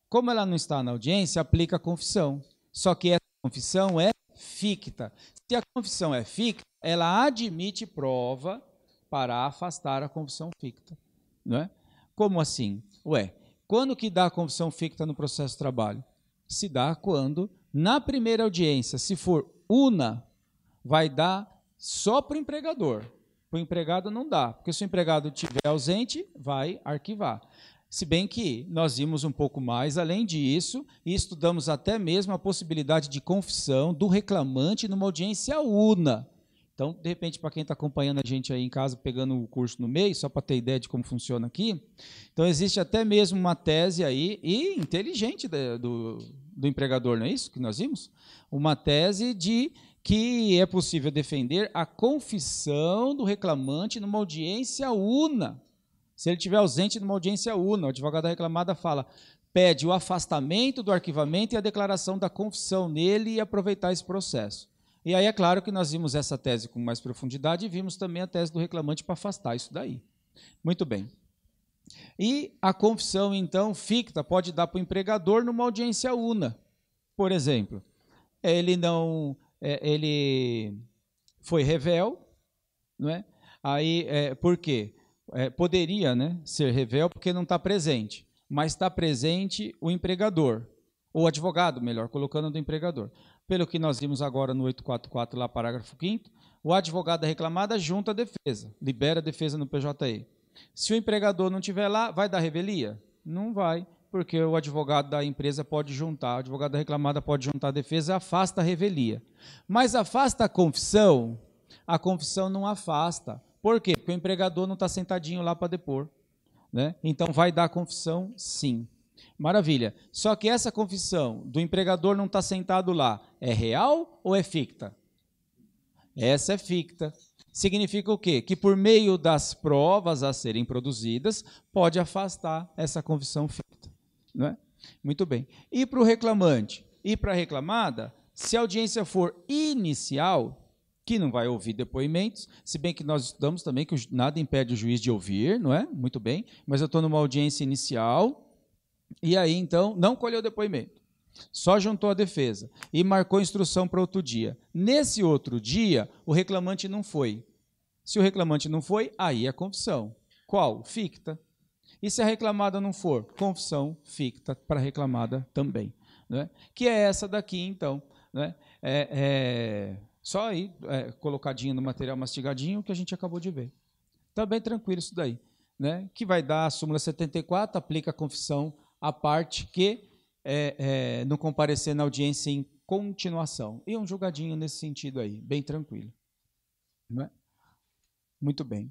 Como ela não está na audiência, aplica a confissão. Só que essa confissão é ficta. Se a confissão é ficta, ela admite prova para afastar a confissão ficta. Não é? Como assim? Quando que dá a confissão ficta no processo de trabalho? Se dá quando, na primeira audiência, se for una, vai dar só para o empregador. Para o empregado não dá, porque se o empregado estiver ausente, vai arquivar. Se bem que nós vimos um pouco mais além disso e estudamos até mesmo a possibilidade de confissão do reclamante numa audiência una. Então, de repente, para quem está acompanhando a gente aí em casa, pegando o curso no meio, só para ter ideia de como funciona aqui, então existe até mesmo uma tese aí, e inteligente do empregador, não é isso que nós vimos? Uma tese de que é possível defender a confissão do reclamante numa audiência una. Se ele estiver ausente numa audiência una, o advogado da reclamada pede o afastamento do arquivamento e a declaração da confissão nele e aproveitar esse processo. E aí é claro que nós vimos essa tese com mais profundidade e vimos também a tese do reclamante para afastar isso daí. Muito bem. E a confissão, então, ficta pode dar para o empregador numa audiência una. Por exemplo, ele foi revel, não é? Aí, por quê? Poderia, né, ser revel porque não está presente, mas está presente o empregador, ou advogado, melhor, colocando do empregador. Pelo que nós vimos agora no 844, lá, parágrafo 5º, o advogado da reclamada junta a defesa, libera a defesa no PJE. Se o empregador não estiver lá, vai dar revelia? Não vai, porque o advogado da empresa pode juntar, o advogado da reclamada pode juntar a defesa e afasta a revelia. Mas afasta a confissão não afasta. Por quê? Porque o empregador não está sentadinho lá para depor, né? Então vai dar a confissão, sim. Maravilha. Só que essa confissão do empregador não está sentado lá, é real ou é ficta? Essa é ficta. Significa o quê? Que por meio das provas a serem produzidas, pode afastar essa confissão ficta. Não é? Muito bem. E para o reclamante? E para a reclamada, se a audiência for inicial, que não vai ouvir depoimentos, se bem que nós estudamos também que nada impede o juiz de ouvir, não é? Muito bem. Mas eu estou numa audiência inicial, e aí, então, não colheu depoimento. Só juntou a defesa e marcou instrução para outro dia. Nesse outro dia, o reclamante não foi. Se o reclamante não foi, aí é confissão. Qual? Ficta. E se a reclamada não for? Confissão ficta para a reclamada também. Né? Que é essa daqui, então. Né? Só aí, colocadinho no material mastigadinho, que a gente acabou de ver. Está bem tranquilo isso daí. Né? Que vai dar a súmula 74, aplica a confissão à parte que não comparecer na audiência em continuação. E um julgadinho nesse sentido aí, bem tranquilo. Não é? Muito bem.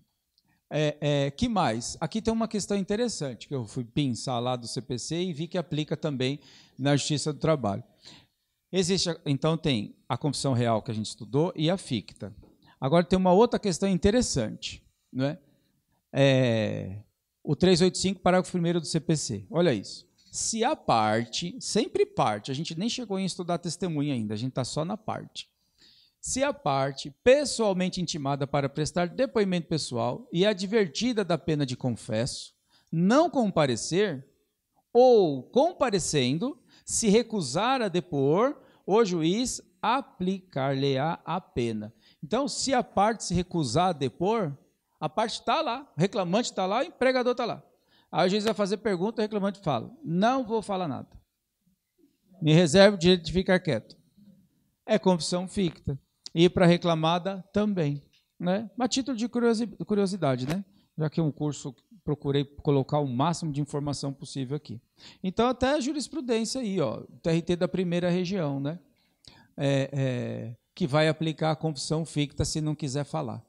Que mais? Aqui tem uma questão interessante, que eu fui pensar lá do CPC e vi que aplica também na Justiça do Trabalho. Então, tem a confissão real que a gente estudou e a ficta. Agora, tem uma outra questão interessante. Não é? O 385, parágrafo 1º do CPC. Olha isso. Se a parte, sempre parte, a gente nem chegou em estudar testemunha ainda, a gente está só na parte. Se a parte pessoalmente intimada para prestar depoimento pessoal e advertida da pena de confesso, não comparecer, ou comparecendo, se recusar a depor, o juiz aplicar-lhe-á a pena. Então, se a parte se recusar a depor, a parte está lá, o reclamante está lá, o empregador está lá. Aí o juiz vai fazer pergunta, o reclamante fala, não vou falar nada. Me reservo o direito de ficar quieto. É confissão ficta. E para a reclamada também. Né? A título de curiosidade, né? Já que é um curso, procurei colocar o máximo de informação possível aqui. Então, até a jurisprudência aí, ó, TRT da primeira região, né? Que vai aplicar a confissão ficta se não quiser falar.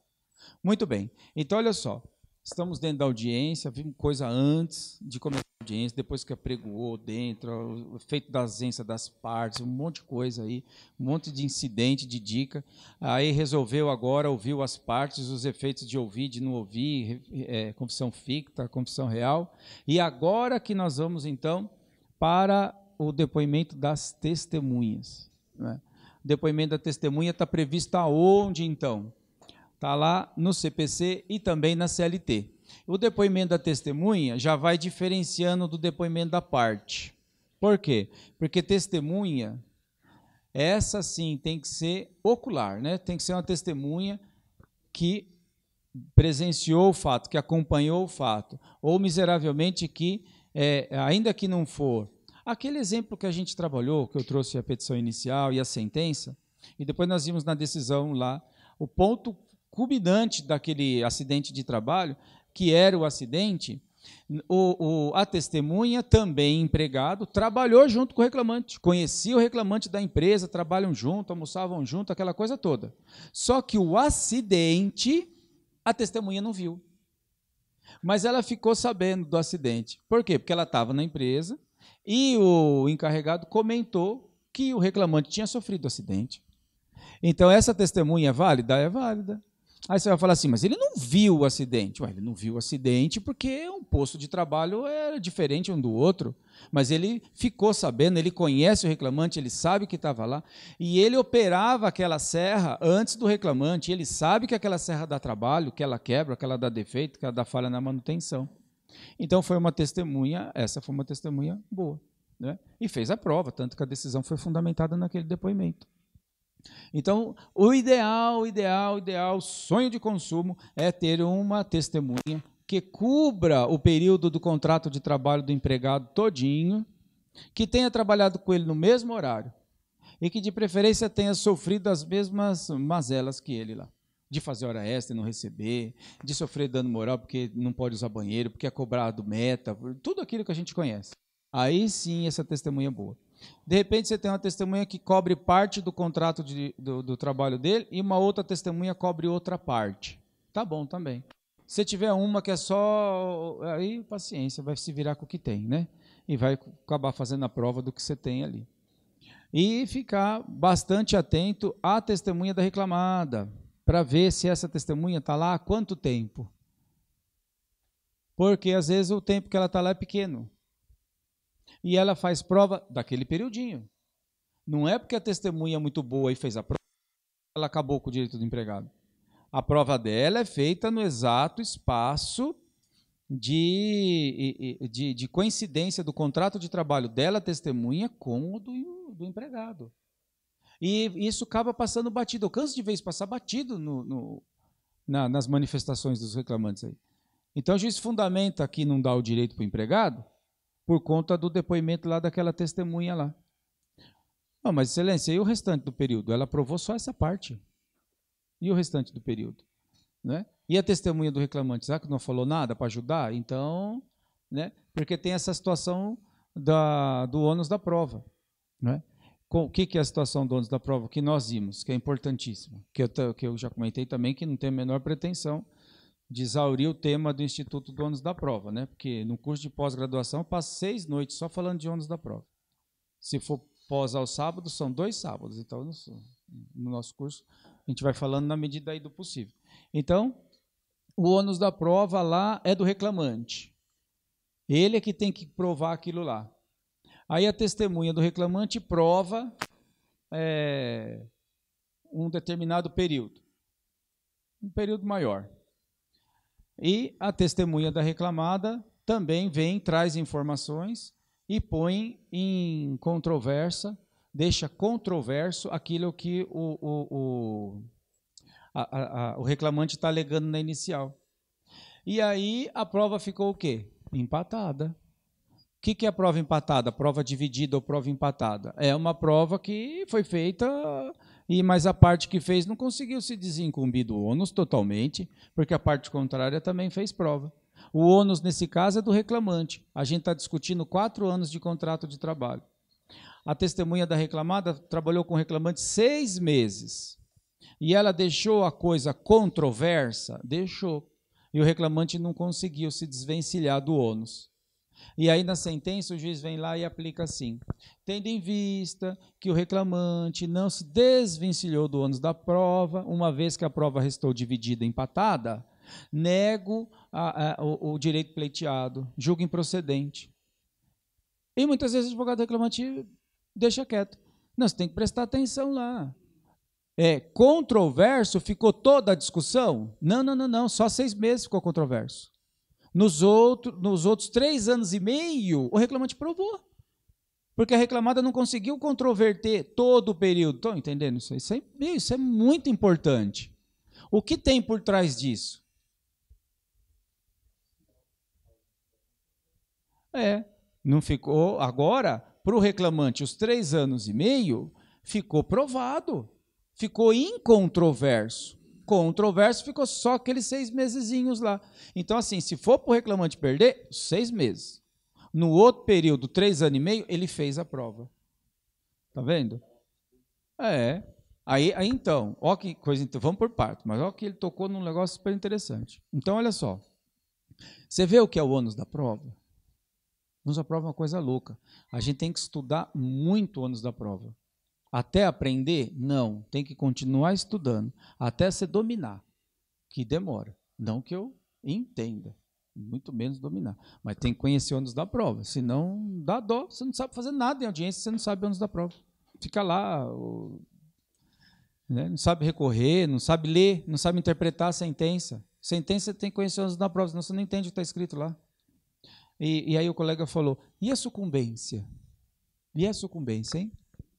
Muito bem. Então, olha só. Estamos dentro da audiência, vimos coisa antes de começar a audiência, depois que apregoou dentro, o efeito da ausência das partes, um monte de coisa aí, um monte de incidente, de dica. Aí resolveu agora, ouviu as partes, os efeitos de ouvir, de não ouvir, confissão ficta, confissão real. E agora que nós vamos, então, para o depoimento das testemunhas. Né? depoimento da testemunha está previsto aonde, então? Está lá no CPC e também na CLT. O depoimento da testemunha já vai diferenciando do depoimento da parte. Por quê? Porque testemunha, essa sim tem que ser ocular, né? Tem que ser uma testemunha que presenciou o fato, que acompanhou o fato, ou miseravelmente que, ainda que não for, aquele exemplo que a gente trabalhou, que eu trouxe a petição inicial e a sentença, e depois nós vimos na decisão lá, o ponto culminante daquele acidente de trabalho, que era o acidente, a testemunha, também empregado, trabalhou junto com o reclamante, conhecia o reclamante da empresa, trabalham junto, almoçavam junto, aquela coisa toda. Só que o acidente, a testemunha não viu. Mas ela ficou sabendo do acidente. Por quê? Porque ela estava na empresa e o encarregado comentou que o reclamante tinha sofrido acidente. Então, essa testemunha é válida? É válida. Aí você vai falar assim, mas ele não viu o acidente. Ué, ele não viu o acidente porque um posto de trabalho é diferente um do outro. Mas ele ficou sabendo, ele conhece o reclamante, ele sabe que estava lá. E ele operava aquela serra antes do reclamante. Ele sabe que aquela serra dá trabalho, que ela quebra, que ela dá defeito, que ela dá falha na manutenção. Então, foi uma testemunha, essa foi uma testemunha boa, né? E fez a prova, tanto que a decisão foi fundamentada naquele depoimento. Então, o ideal, sonho de consumo é ter uma testemunha que cubra o período do contrato de trabalho do empregado todinho, que tenha trabalhado com ele no mesmo horário e que, de preferência, tenha sofrido as mesmas mazelas que ele lá, de fazer hora extra e não receber, de sofrer dano moral porque não pode usar banheiro, porque é cobrado meta, tudo aquilo que a gente conhece. Aí sim, essa testemunha é boa. De repente, você tem uma testemunha que cobre parte do contrato do trabalho dele e uma outra testemunha cobre outra parte. Tá bom também. Se tiver uma que é só... Aí, paciência, vai se virar com o que tem, né? E vai acabar fazendo a prova do que você tem ali. E ficar bastante atento à testemunha da reclamada, para ver se essa testemunha está lá há quanto tempo. Porque, às vezes, o tempo que ela está lá é pequeno. E ela faz prova daquele periodinho. Não é porque a testemunha é muito boa e fez a prova, ela acabou com o direito do empregado. A prova dela é feita no exato espaço de coincidência do contrato de trabalho dela, testemunha, com o do empregado. E isso acaba passando batido. Eu canso de ver isso passar batido nas manifestações dos reclamantes aí. Então, o juiz fundamenta que não dá o direito para o empregado por conta do depoimento lá daquela testemunha lá. Não, mas, excelência, e o restante do período? Ela provou só essa parte. E o restante do período? Né? E a testemunha do reclamante, será que não falou nada para ajudar? Então, né? Porque tem essa situação do ônus da prova. Né? O que é a situação do ônus da prova? Que nós vimos, que é importantíssima, que eu já comentei também, que não tem a menor pretensão de exaurir o tema do Instituto do ônus da prova, né? Porque no curso de pós-graduação eu passo 6 noites só falando de ônus da prova. Se for pós ao sábado, são 2 sábados. Então, no nosso curso, a gente vai falando na medida aí do possível. Então, o ônus da prova lá é do reclamante. Ele é que tem que provar aquilo lá. Aí a testemunha do reclamante prova um determinado período. Um período maior. E a testemunha da reclamada também vem, traz informações e põe em controvérsia, deixa controverso aquilo que o reclamante está alegando na inicial. E aí a prova ficou o quê? Empatada. O que é a prova empatada? Prova dividida ou prova empatada? É uma prova que foi feita, mas a parte que fez não conseguiu se desincumbir do ônus totalmente, porque a parte contrária também fez prova. O ônus, nesse caso, é do reclamante. A gente está discutindo 4 anos de contrato de trabalho. A testemunha da reclamada trabalhou com o reclamante 6 meses. E ela deixou a coisa controversa? Deixou. E o reclamante não conseguiu se desvencilhar do ônus. E aí, na sentença, o juiz vem lá e aplica assim: tendo em vista que o reclamante não se desvencilhou do ônus da prova, uma vez que a prova restou dividida e empatada, nego o direito pleiteado, julgo improcedente. E muitas vezes o advogado reclamante deixa quieto. Não, você tem que prestar atenção lá. Controverso ficou toda a discussão? Não, só 6 meses ficou controverso. Nos outros 3 anos e meio, o reclamante provou. Porque a reclamada não conseguiu controverter todo o período. Estão entendendo isso? Isso é muito importante. O que tem por trás disso? Não ficou. Agora, para o reclamante, os 3 anos e meio, ficou provado. Ficou incontroverso. Controverso ficou só aqueles 6 mesezinhos lá. Então, assim, se for para o reclamante perder, 6 meses. No outro período, 3 anos e meio, ele fez a prova. Tá vendo? Aí então, ó que coisa, vamos por parte, mas ó que ele tocou num negócio super interessante. Então, olha só. Você vê o que é o ônus da prova? O ônus da prova é uma coisa louca. A gente tem que estudar muito o ônus da prova. Até aprender? Não. Tem que continuar estudando. Até você dominar. Que demora. Não que eu entenda. Muito menos dominar. Mas tem que conhecer o ônus da prova. Senão dá dó. Você não sabe fazer nada em audiência, você não sabe o ônus da prova. Fica lá, né? Não sabe recorrer, não sabe ler, não sabe interpretar a sentença. Sentença você tem que conhecer o ônus da prova, senão você não entende o que está escrito lá. E aí o colega falou, e a sucumbência? E a sucumbência, hein?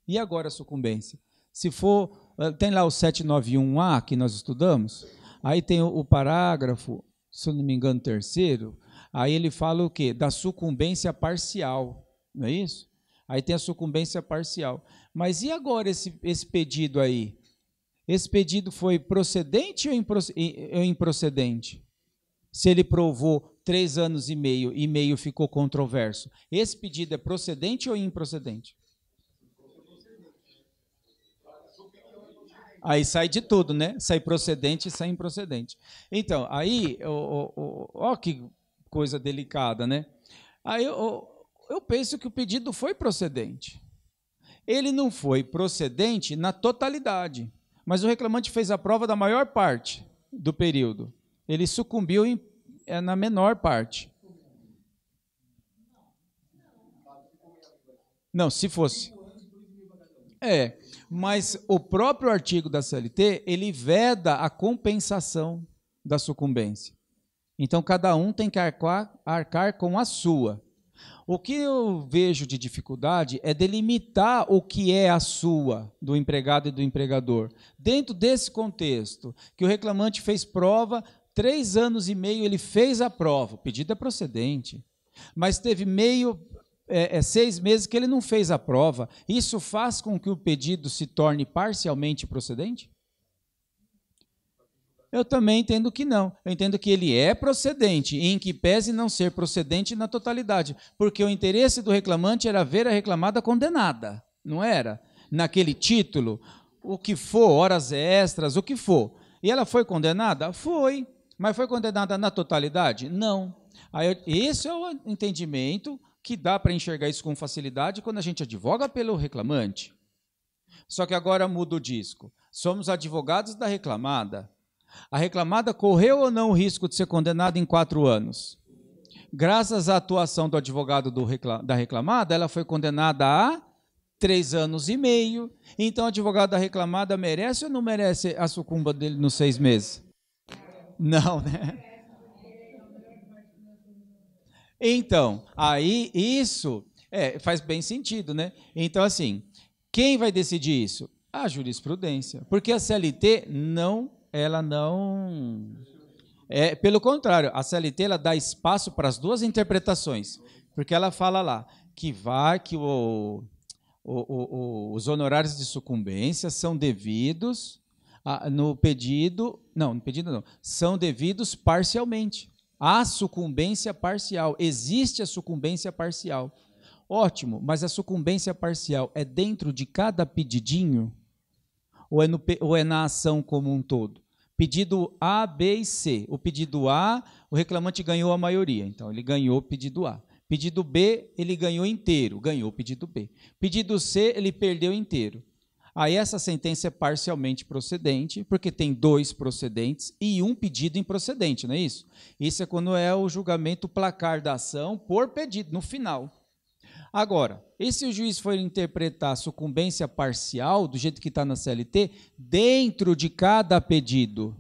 E agora a sucumbência? Se for, tem lá o 791A que nós estudamos, aí tem o parágrafo, se eu não me engano, 3º, aí ele fala o quê? Da sucumbência parcial, não é isso? Aí tem a sucumbência parcial. Mas e agora esse pedido aí? Esse pedido foi procedente ou improcedente? Se ele provou 3 anos e meio ficou controverso, esse pedido é procedente ou improcedente? Aí sai de tudo, né? Sai procedente e sai improcedente. Então, aí, ó que coisa delicada, né? Aí eu penso que o pedido foi procedente. Ele não foi procedente na totalidade, mas o reclamante fez a prova da maior parte do período. Ele sucumbiu na menor parte. Não, se fosse. Mas o próprio artigo da CLT, ele veda a compensação da sucumbência. Então, cada um tem que arcar com a sua. O que eu vejo de dificuldade é delimitar o que é a sua, do empregado e do empregador. Dentro desse contexto, que o reclamante fez prova, 3 anos e meio ele fez a prova, o pedido é procedente, mas teve 6 meses que ele não fez a prova. Isso faz com que o pedido se torne parcialmente procedente? Eu também entendo que não. Eu entendo que ele é procedente, em que pese não ser procedente na totalidade, porque o interesse do reclamante era ver a reclamada condenada, não era? Naquele título, o que for, horas extras, o que for. E ela foi condenada? Foi. Mas foi condenada na totalidade? Não. Esse é o entendimento que dá para enxergar isso com facilidade quando a gente advoga pelo reclamante. Só que agora muda o disco. Somos advogados da reclamada. A reclamada correu ou não o risco de ser condenada em 4 anos? Graças à atuação do advogado da reclamada, ela foi condenada a 3 anos e meio. Então, o advogado da reclamada merece ou não merece a sucumba dele nos 6 meses? Não, né? Então, aí isso faz bem sentido, né? Então, assim, quem vai decidir isso? A jurisprudência. Porque a CLT ela não... pelo contrário, a CLT ela dá espaço para as 2 interpretações. Porque ela fala lá que os honorários de sucumbência são devidos no pedido... Não, são devidos parcialmente. Há sucumbência parcial, existe a sucumbência parcial. Ótimo, mas a sucumbência parcial é dentro de cada pedidinho ou é na ação como um todo? Pedido A, B e C. O pedido A, o reclamante ganhou a maioria, então ele ganhou o pedido A. Pedido B, ele ganhou inteiro, ganhou o pedido B. Pedido C, ele perdeu inteiro. Aí essa sentença é parcialmente procedente, porque tem 2 procedentes e 1 pedido improcedente, não é isso? Isso é quando é o julgamento placar da ação por pedido, no final. Agora, e se o juiz for interpretar a sucumbência parcial, do jeito que está na CLT, dentro de cada pedido?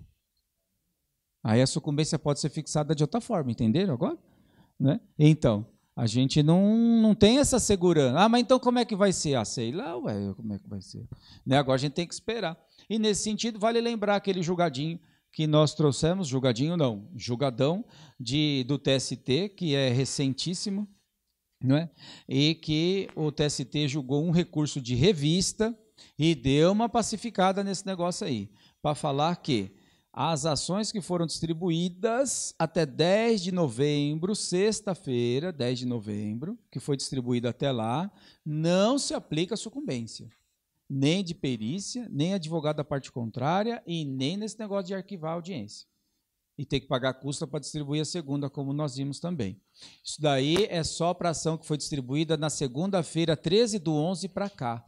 Aí a sucumbência pode ser fixada de outra forma, entenderam agora? Né? Então, a gente não tem essa segurança. Ah, mas então como é que vai ser? Ah, sei lá, ué, como é que vai ser? Né? Agora a gente tem que esperar. E nesse sentido, vale lembrar aquele julgadinho que nós trouxemos, julgadão do TST, que é recentíssimo, não é? E que o TST julgou um recurso de revista e deu uma pacificada nesse negócio aí, para falar que as ações que foram distribuídas até 10 de novembro, sexta-feira, 10 de novembro, que foi distribuída até lá, não se aplica a sucumbência, nem de perícia, nem advogado da parte contrária e nem nesse negócio de arquivar a audiência. E ter que pagar a custa para distribuir a segunda, como nós vimos também. Isso daí é só para a ação que foi distribuída na segunda-feira, 13/11 para cá.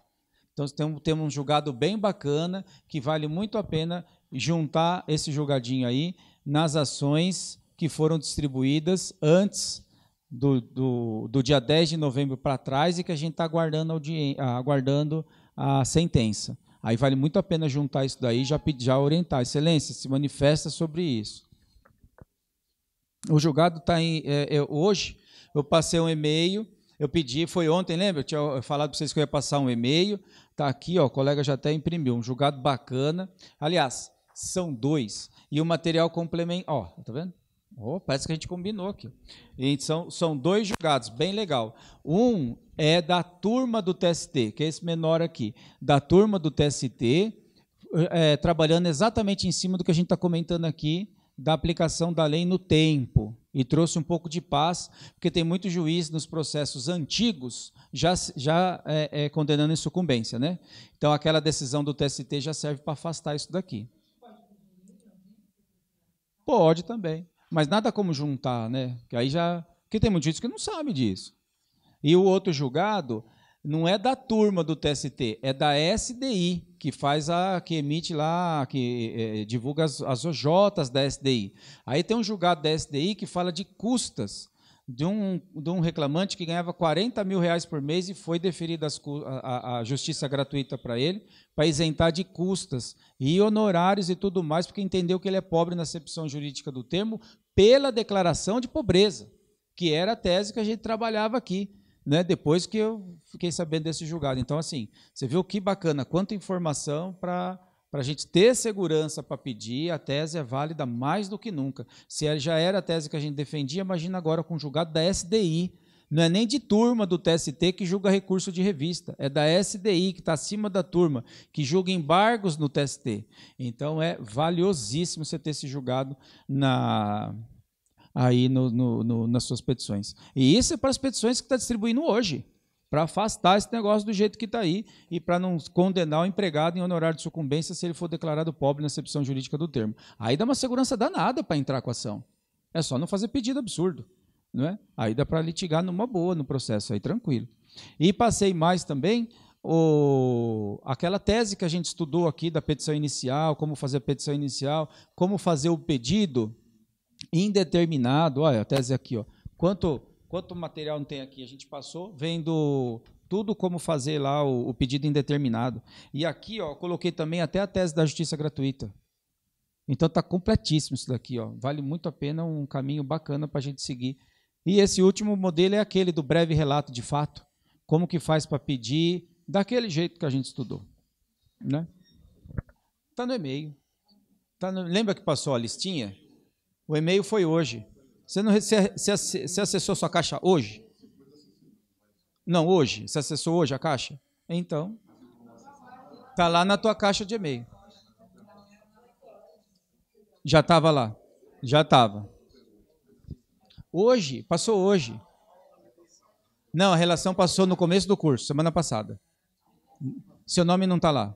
Então, temos um julgado bem bacana, que vale muito a pena juntar esse julgadinho aí nas ações que foram distribuídas antes do dia 10 de novembro para trás e que a gente está aguardando a sentença. Aí vale muito a pena juntar isso daí e já orientar. Excelência, se manifesta sobre isso. O julgado está hoje, eu passei um e-mail, eu pedi, foi ontem, lembra? Eu tinha falado para vocês que eu ia passar um e-mail, está aqui, ó, o colega já até imprimiu, um julgado bacana. Aliás, são 2, e o material complementar, ó, tá vendo? Oh, parece que a gente combinou aqui. Então, são 2 julgados, bem legal. Um é da turma do TST, que é esse menor aqui, da turma do TST, trabalhando exatamente em cima do que a gente está comentando aqui, da aplicação da lei no tempo, e trouxe um pouco de paz, porque tem muito juiz nos processos antigos já condenando em sucumbência, né? Então, aquela decisão do TST já serve para afastar isso daqui. Pode também, mas nada como juntar, né? Que aí porque tem muitos juízes que não sabem disso. E o outro julgado não é da turma do TST, é da SDI, que emite lá, que divulga as OJs da SDI. Aí tem um julgado da SDI que fala de custas de um reclamante que ganhava R$40 mil por mês e foi deferida a justiça gratuita para ele, para isentar de custas e honorários e tudo mais, porque entendeu que ele é pobre na acepção jurídica do termo, pela declaração de pobreza, que era a tese que a gente trabalhava aqui, né, depois que eu fiquei sabendo desse julgado. Então, assim, você viu que bacana, quanta informação para a gente ter segurança para pedir, a tese é válida mais do que nunca. Se já era a tese que a gente defendia, imagina agora com o julgado da SDI. Não é nem de turma do TST que julga recurso de revista, é da SDI, que está acima da turma, que julga embargos no TST. Então, é valiosíssimo você ter esse julgado aí nas suas petições. E isso é para as petições que está distribuindo hoje, para afastar esse negócio do jeito que está aí e para não condenar o empregado em honorário de sucumbência se ele for declarado pobre na acepção jurídica do termo. Aí dá uma segurança danada para entrar com a ação. É só não fazer pedido absurdo, não é? Aí dá para litigar numa boa no processo, aí tranquilo. E passei mais também aquela tese que a gente estudou aqui da petição inicial, como fazer a petição inicial, como fazer o pedido indeterminado. Olha a tese aqui, ó. Quanto material não tem aqui? A gente passou vendo tudo como fazer lá o pedido indeterminado. E aqui, ó, coloquei também até a tese da justiça gratuita. Então está completíssimo isso daqui, ó. Vale muito a pena, um caminho bacana para a gente seguir. E esse último modelo é aquele do breve relato de fato. Como que faz para pedir daquele jeito que a gente estudou, né? Está no e-mail. Lembra que passou a listinha? O e-mail foi hoje. Você acessou sua caixa hoje? Não, hoje. Você acessou hoje a caixa? Então, está lá na tua caixa de e-mail. Já estava lá. Já estava. Hoje, passou hoje. Não, a relação passou no começo do curso, semana passada. Seu nome não está lá.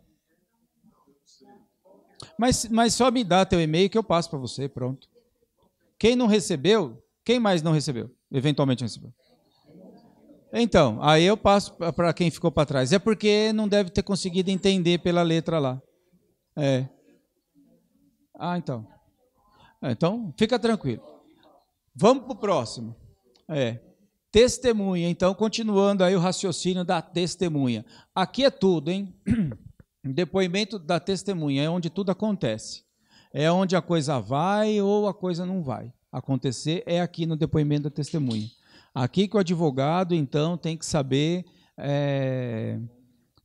Mas só me dá teu e-mail que eu passo para você, pronto. Quem não recebeu, quem mais não recebeu? Eventualmente recebeu. Então, aí eu passo para quem ficou para trás. É porque não deve ter conseguido entender pela letra lá. Então. Então, fica tranquilo. Vamos para o próximo. Testemunha. Então, continuando aí o raciocínio da testemunha. Aqui é tudo, hein? Depoimento da testemunha é onde tudo acontece. É onde a coisa vai ou a coisa não vai acontecer, é aqui no depoimento da testemunha. Aqui que o advogado, então, tem que saber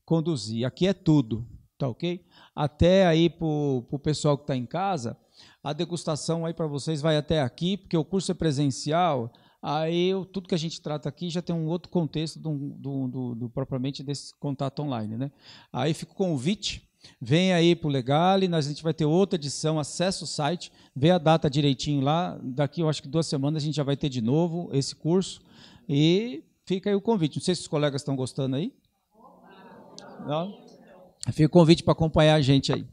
conduzir. Aqui é tudo, tá ok? Até aí para o pessoal que está em casa, a degustação aí para vocês vai até aqui, porque o curso é presencial, aí tudo que a gente trata aqui já tem um outro contexto do propriamente desse contato online, né? Aí fica o convite. Vem aí para o Legale, a gente vai ter outra edição, acessa o site, vê a data direitinho lá, daqui eu acho que 2 semanas a gente já vai ter de novo esse curso, e fica aí o convite. Não sei se os colegas estão gostando aí. Não? Fica o convite para acompanhar a gente aí.